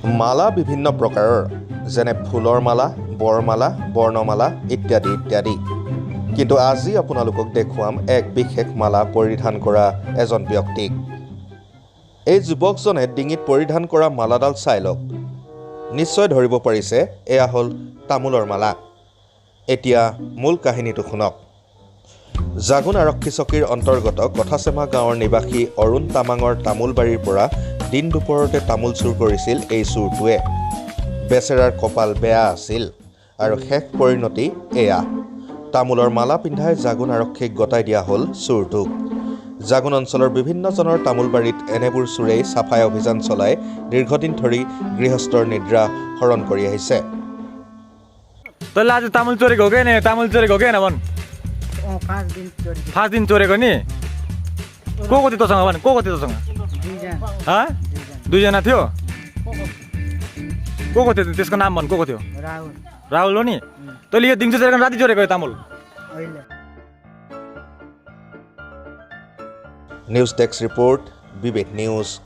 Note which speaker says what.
Speaker 1: মালা বিভিন্ন প্ৰকাৰৰ যেনে ফুলৰ মালা, বৰমালা, বৰ্ণমালা ইত্যাদি ইত্যাদি। কিন্তু আজি আপোনালোকক দেখুৱাম এক বিশেষ মালা পৰিধান কৰা এজন ব্যক্তিক। এই যুৱকজনে ডিঙিত পৰিধান কৰা মালাডাল চাই লওক। নিশ্চয় ধৰিব পাৰিছে এয়া হ'ল তামোলৰ মালা। এতিয়া মূল কাহিনীটো শুনক। জাগুন আৰক্ষী চকীৰ অন্তৰ্গত কথাচেমা গাঁৱৰ নিবাসী অৰুণ তামাঙৰ তামোল বাৰীৰ পৰা দিন দুপৰতে তামোল চুৰ কৰিছিল এই চুৰটোৱে। বেচেৰাৰ কপাল বেয়া আছিল আৰু শেষ পৰিণতি এয়া। তামোলৰ মালা পিন্ধাই জাগুন আৰক্ষীক গতাই দিয়া হ'ল চুৰটোক। জাগুন অঞ্চলৰ বিভিন্নজনৰ তামোল বাৰীত এনেবোৰ চোৰেই চাফাই অভিযান চলাই দীৰ্ঘদিন ধৰি গৃহস্থৰ নিদ্ৰা হৰণ কৰি আহিছে।
Speaker 2: तैँले आज तामुल चोरेको हो क्या नि? तामुल चोरेको हो क्या भन्? 5 दिन चोरेको नि? को थियो तँसँग भन्? को थियो तँसँग? दुईजना थियो? को थियो त्यसको नाम भन्? को थियो? राहुल हो नि? तैँले यो दिउँसो चोरेको राति चोरेको यो तामुल?
Speaker 1: নিউজ ডেস্ক ৰিপৰ্ট, বিবিধ নিউজ।